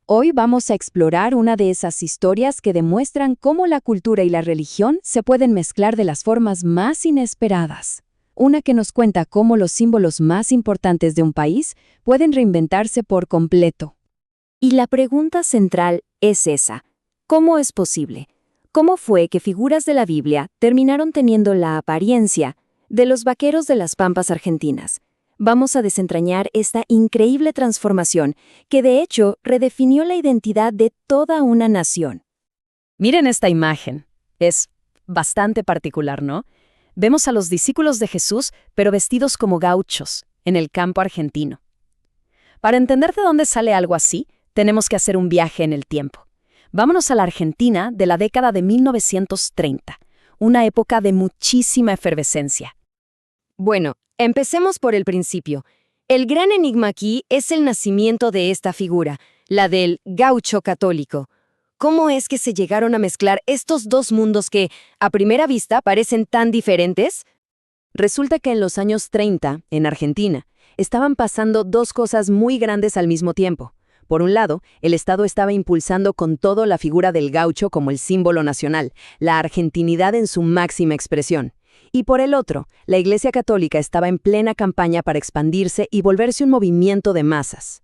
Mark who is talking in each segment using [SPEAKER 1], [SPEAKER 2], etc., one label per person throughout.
[SPEAKER 1] Hoy vamos a explorar una de esas historias que demuestran cómo la cultura y la religión se pueden mezclar de las formas más inesperadas. Una que nos cuenta cómo los símbolos más importantes de un país pueden reinventarse por completo.
[SPEAKER 2] Y la pregunta central es esa: ¿cómo es posible? ¿Cómo fue que figuras de la Biblia terminaron teniendo la apariencia de los vaqueros de las pampas argentinas? Vamos a desentrañar esta increíble transformación que de hecho redefinió la identidad de toda una nación.
[SPEAKER 3] Miren esta imagen. Es bastante particular, ¿no? Vemos a los discípulos de Jesús, pero vestidos como gauchos, en el campo argentino. Para entender de dónde sale algo así, tenemos que hacer un viaje en el tiempo. Vámonos a la Argentina de la década de 1930, una época de muchísima efervescencia.
[SPEAKER 2] Bueno, empecemos por el principio. El gran enigma aquí es el nacimiento de esta figura, la del gaucho católico. ¿Cómo es que se llegaron a mezclar estos dos mundos que, a primera vista, parecen tan diferentes?
[SPEAKER 1] Resulta que en los años 30, en Argentina, estaban pasando dos cosas muy grandes al mismo tiempo. Por un lado, el Estado estaba impulsando con todo la figura del gaucho como el símbolo nacional, la argentinidad en su máxima expresión. Y por el otro, la Iglesia Católica estaba en plena campaña para expandirse y volverse un movimiento de masas.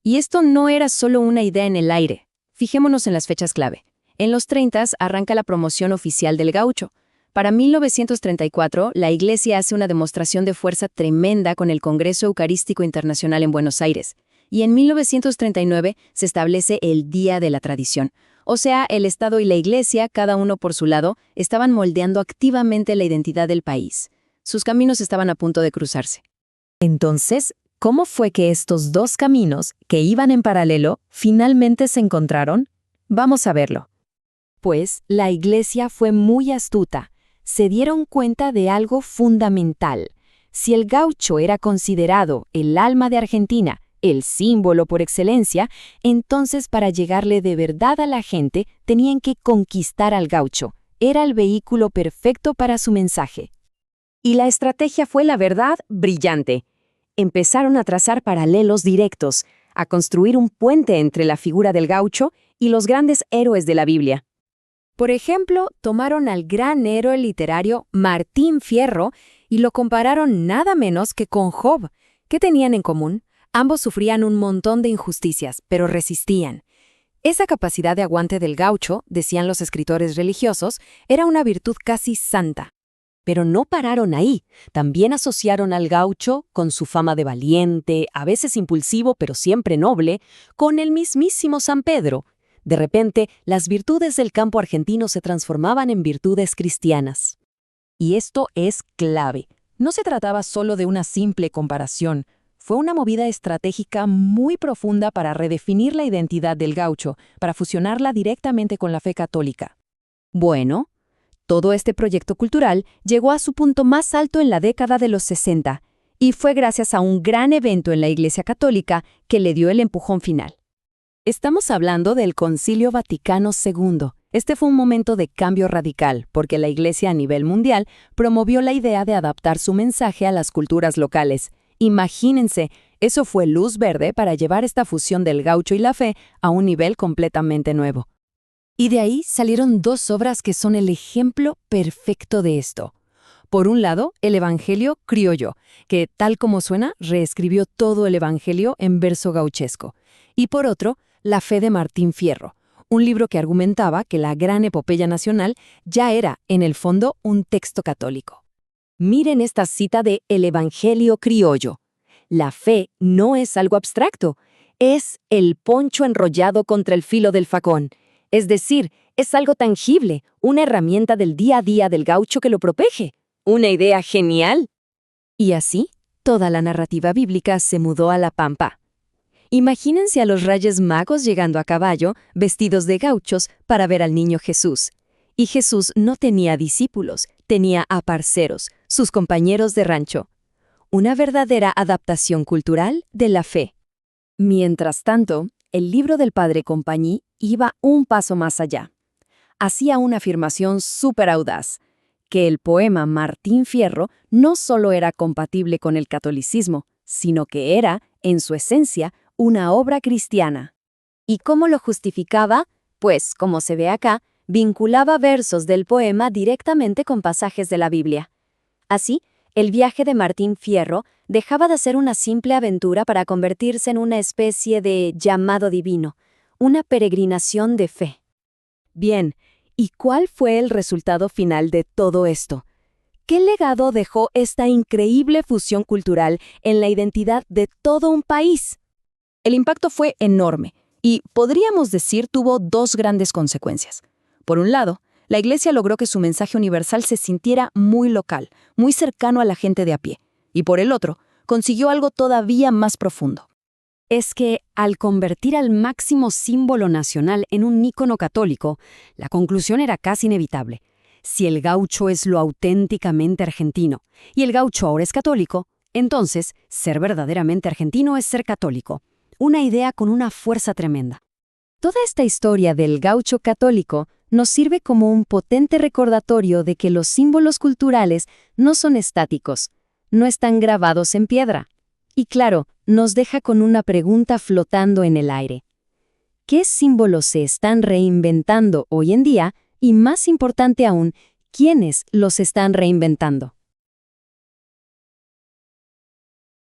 [SPEAKER 2] Y esto no era solo una idea en el aire. Fijémonos en las fechas clave. En los 30 arranca la promoción oficial del gaucho. Para 1934, la Iglesia hace una demostración de fuerza tremenda con el Congreso Eucarístico Internacional en Buenos Aires. Y en 1939 se establece el Día de la Tradición. O sea, el Estado y la Iglesia, cada uno por su lado, estaban moldeando activamente la identidad del país. Sus caminos estaban a punto de cruzarse.
[SPEAKER 3] Entonces, ¿cómo fue que estos dos caminos, que iban en paralelo, finalmente se encontraron? Vamos a verlo.
[SPEAKER 2] Pues la Iglesia fue muy astuta. Se dieron cuenta de algo fundamental. Si el gaucho era considerado el alma de Argentina, el símbolo por excelencia, entonces para llegarle de verdad a la gente tenían que conquistar al gaucho. Era el vehículo perfecto para su mensaje. Y la estrategia fue, la verdad, brillante. Empezaron a trazar paralelos directos, a construir un puente entre la figura del gaucho y los grandes héroes de la Biblia. Por ejemplo, tomaron al gran héroe literario Martín Fierro y lo compararon nada menos que con Job. ¿Qué tenían en común? Ambos sufrían un montón de injusticias, pero resistían. Esa capacidad de aguante del gaucho, decían los escritores religiosos, era una virtud casi santa. Pero no pararon ahí. También asociaron al gaucho, con su fama de valiente, a veces impulsivo, pero siempre noble, con el mismísimo San Pedro. De repente, las virtudes del campo argentino se transformaban en virtudes cristianas.
[SPEAKER 1] Y esto es clave. No se trataba solo de una simple comparación. Fue una movida estratégica muy profunda para redefinir la identidad del gaucho, para fusionarla directamente con la fe católica. Bueno, todo este proyecto cultural llegó a su punto más alto en la década de los 60, y fue gracias a un gran evento en la Iglesia Católica que le dio el empujón final. Estamos hablando del Concilio Vaticano II. Este fue un momento de cambio radical, porque la Iglesia a nivel mundial promovió la idea de adaptar su mensaje a las culturas locales. Imagínense, eso fue luz verde para llevar esta fusión del gaucho y la fe a un nivel completamente nuevo. Y de ahí salieron dos obras que son el ejemplo perfecto de esto. Por un lado, el Evangelio criollo, que tal como suena, reescribió todo el Evangelio en verso gauchesco. Y por otro, La fe de Martín Fierro, un libro que argumentaba que la gran epopeya nacional ya era, en el fondo, un texto católico. Miren esta cita de El Evangelio criollo. La fe no es algo abstracto, es el poncho enrollado contra el filo del facón. Es decir, es algo tangible, una herramienta del día a día del gaucho que lo protege. Una idea genial. Y así, toda la narrativa bíblica se mudó a la pampa. Imagínense a los Reyes Magos llegando a caballo, vestidos de gauchos, para ver al niño Jesús. Y Jesús no tenía discípulos, tenía a parceros, sus compañeros de rancho. Una verdadera adaptación cultural de la fe. Mientras tanto, el libro del padre Companyi iba un paso más allá. Hacía una afirmación súper audaz, que el poema Martín Fierro no solo era compatible con el catolicismo, sino que era, en su esencia, una obra cristiana.
[SPEAKER 2] ¿Y cómo lo justificaba? Pues, como se ve acá, vinculaba versos del poema directamente con pasajes de la Biblia. Así, el viaje de Martín Fierro dejaba de ser una simple aventura para convertirse en una especie de llamado divino, una peregrinación de fe.
[SPEAKER 3] Bien, ¿y cuál fue el resultado final de todo esto? ¿Qué legado dejó esta increíble fusión cultural en la identidad de todo un país? El impacto fue enorme y, podríamos decir, tuvo dos grandes consecuencias. Por un lado, la Iglesia logró que su mensaje universal se sintiera muy local, muy cercano a la gente de a pie. Y por el otro, consiguió algo todavía más profundo.
[SPEAKER 2] Es que, al convertir al máximo símbolo nacional en un ícono católico, la conclusión era casi inevitable. Si el gaucho es lo auténticamente argentino y el gaucho ahora es católico, entonces ser verdaderamente argentino es ser católico. Una idea con una fuerza tremenda. Toda esta historia del gaucho católico nos sirve como un potente recordatorio de que los símbolos culturales no son estáticos, no están grabados en piedra. Y claro, nos deja con una pregunta flotando en el aire. ¿Qué símbolos se están reinventando hoy en día? Y más importante aún, ¿quiénes los están reinventando?